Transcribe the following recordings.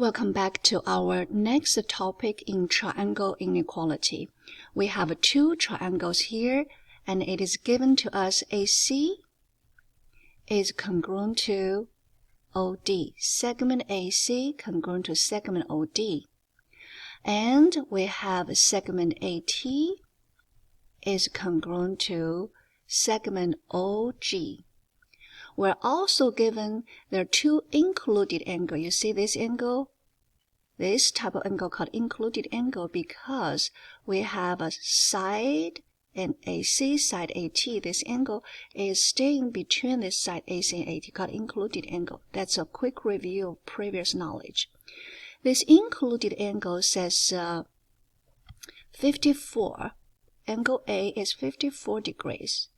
Welcome back to our next topic in triangle inequality. We have two triangles here, and it is given to us AC is congruent to OD. Segment AC congruent to segment OD. And we have segment AT is congruent to segment OG. We're also given there are two included angles. You see this angle? This type of angle called included angle because we have a side and AC, side AT. This angle is staying between this side AC and AT called included angle. That's a quick review of previous knowledge. This included angle says 54. Angle A is 54 degrees.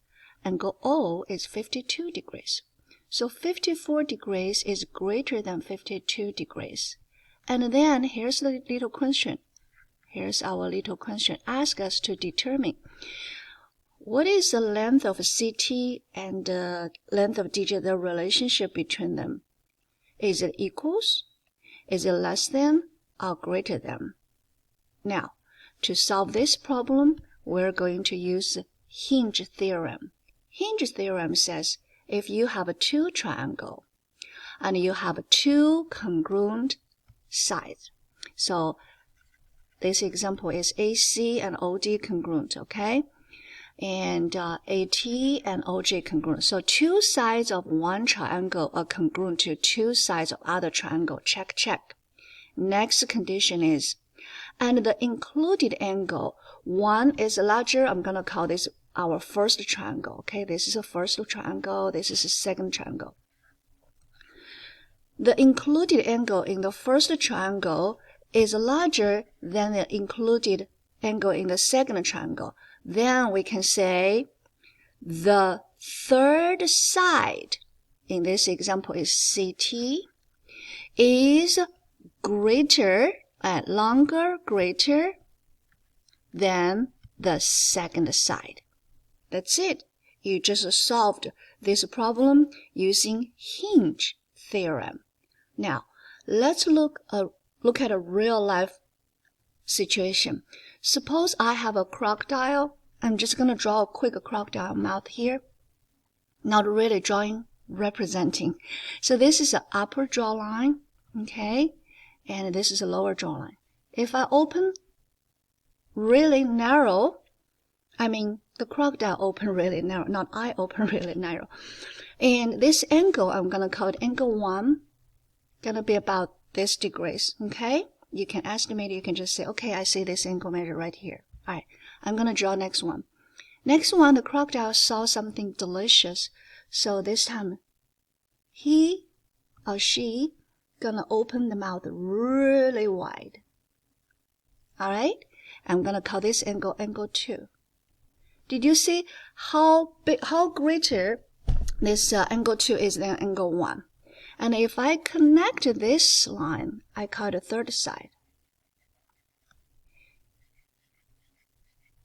Angle O is 52 degrees. So 54 degrees is greater than 52 degrees. And then here's the little question. Here's our little question. Ask us to determine what is the length of CT and the length of DJ, the relationship between them. Is it equals? Is it less than or greater than? Now, to solve this problem, we're going to use Hinge theorem. Hinge theorem says if you have a two triangle and you have two congruent sides. So this example is AC and OD congruent, okay? And AT and OJ congruent. So two sides of one triangle are congruent to two sides of other triangle. Check, check. Next condition is, and the included angle, one is larger. I'm going to call this our first triangle, okay? This is a first triangle. This is a second triangle. The included angle in the first triangle is larger than the included angle in the second triangle. Then we can say the third side, in this example is CT, is greater and longer, greater than the second side. That's it. You just solved this problem using Hinge theorem. Now, let's look at a real life situation. Suppose I have a crocodile. I'm just going to draw a quick crocodile mouth here. Not really drawing, representing. So this is the upper jawline, okay? And this is a lower jawline. If I open really narrow, I mean the crocodile open really narrow, not I open really narrow. And this angle, I'm going to call it angle 1, going to be about this degrees, okay? You can estimate, you can just say, okay, I see this angle measure right here. All right, I'm going to draw next one. Next one, the crocodile saw something delicious. So this time, he or she going to open the mouth really wide. All right, I'm going to call this angle angle 2. Did you see how greater this angle 2 is than angle 1? And if I connect this line, I call it the third side.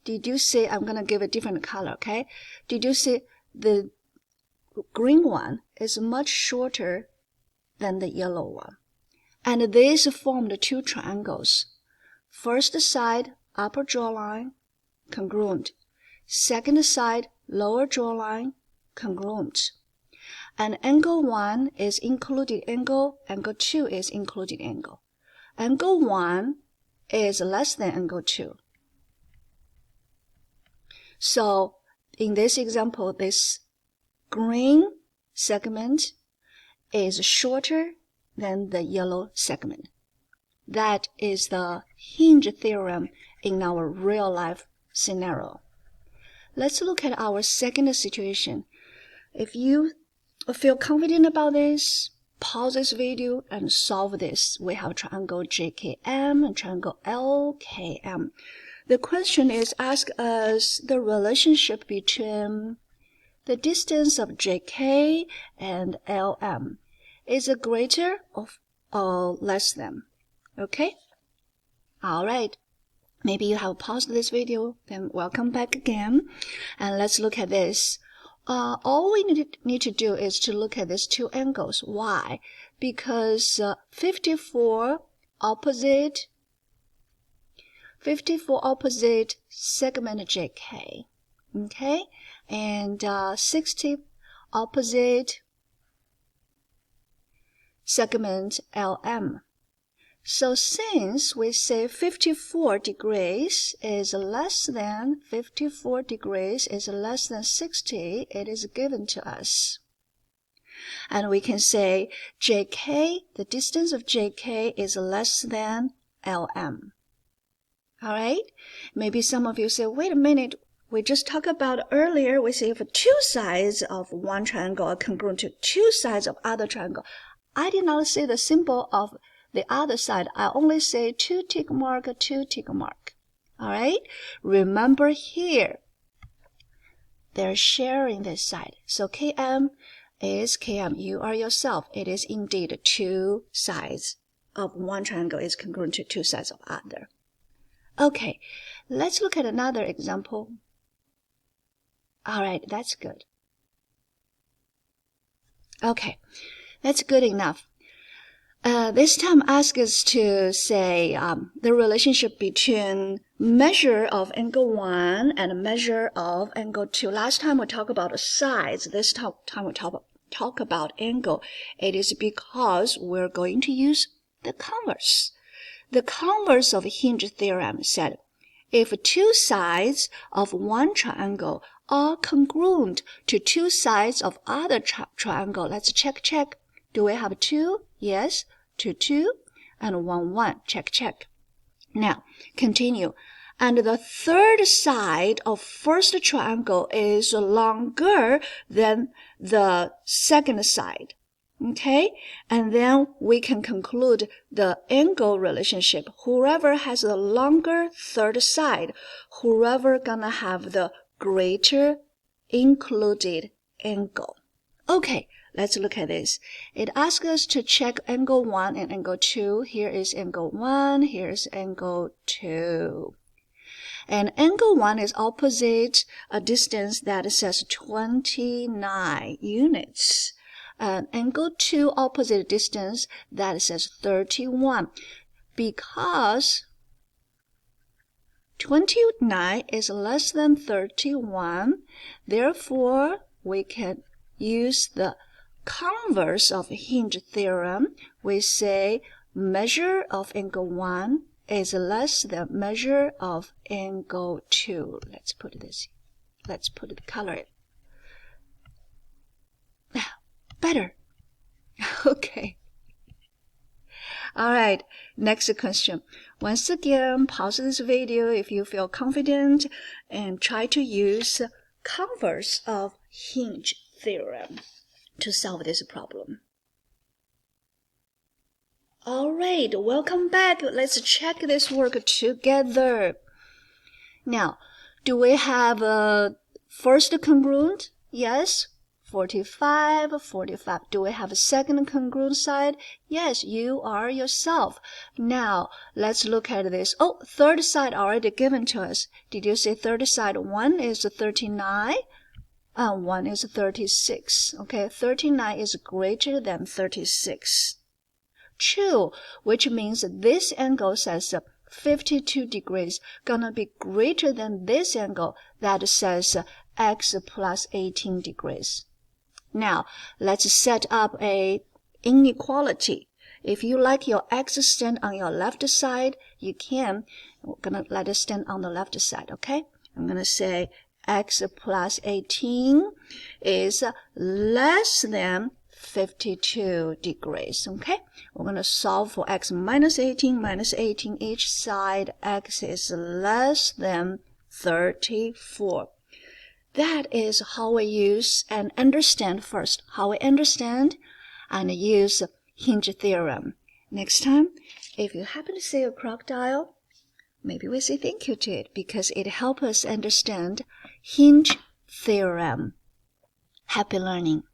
Did you see? I'm going to give a different color, okay? Did you see the green one is much shorter than the yellow one? And these form the two triangles. First side, upper jawline, congruent. Second side, lower jawline, congruent. And angle 1 is included angle, angle 2 is included angle. Angle 1 is less than angle 2. So in this example, this green segment is shorter than the yellow segment. That is the Hinge theorem in our real life scenario. Let's look at our second situation. If you feel confident about this, pause this video and solve this. We have triangle JKM and triangle LKM. The question is, ask us the relationship between the distance of JK and LM. Is it greater or less than? Okay? All right. Maybe you have paused this video, then welcome back again. And let's look at this. All we need to do is to look at these two angles. Why? Because 54 opposite segment JK, okay, and 60 opposite segment LM. So since we say 54 degrees is less than 60, it is given to us. And we can say JK, the distance of JK is less than LM. All right? Maybe some of you say, wait a minute, we just talked about earlier, we say if two sides of one triangle are congruent to two sides of other triangle. I did not say the symbol of the other side. I only say two tick mark. All right? Remember here, they're sharing this side. So KM is KM. You are yourself. It is indeed two sides of one triangle is congruent to two sides of other. Okay, let's look at another example. All right, that's good. Okay, that's good enough. This time ask us to say the relationship between measure of angle 1 and measure of angle 2. Last time we talked about sides. This time we talk about angle. It is because we're going to use the converse. The converse of Hinge theorem said, if two sides of one triangle are congruent to two sides of other triangle, let's check. Do we have 2? Yes, 2, and 1. Check. Now, continue. And the third side of first triangle is longer than the second side. Okay? And then we can conclude the angle relationship. Whoever has the longer third side, whoever gonna have the greater included angle. Okay, let's look at this. It asks us to check angle 1 and angle 2. Here is angle 1, here's angle 2. And angle 1 is opposite a distance that says 29 units. And angle 2 opposite distance that says 31. Because 29 is less than 31, therefore we can use the converse of Hinge theorem. We say measure of angle 1 is less than measure of angle 2. Let's put the color. Better. Okay. All right, next question. Once again, pause this video if you feel confident and try to use converse of Hinge theorem to solve this problem. All right, welcome back. Let's check this work together. Now, do we have a first congruent? Yes. 45. Do we have a second congruent side? Yes, you are yourself. Now, let's look at this. Oh, third side already given to us. Did you say third side? 1 is 39, and 1 is 36. Okay, 39 is greater than 36. True, which means this angle says 52 degrees gonna be greater than this angle that says x plus 18 degrees. Now, let's set up a inequality. If you like your x stand on your left side, you can. We're going to let it stand on the left side, okay? I'm going to say x plus 18 is less than 52 degrees, okay? We're going to solve for x minus 18 each side. X is less than 34. That is how we use and understand first, how we understand and use Hinge theorem. Next time, if you happen to see a crocodile, maybe we say thank you to it because it helps us understand Hinge theorem. Happy learning.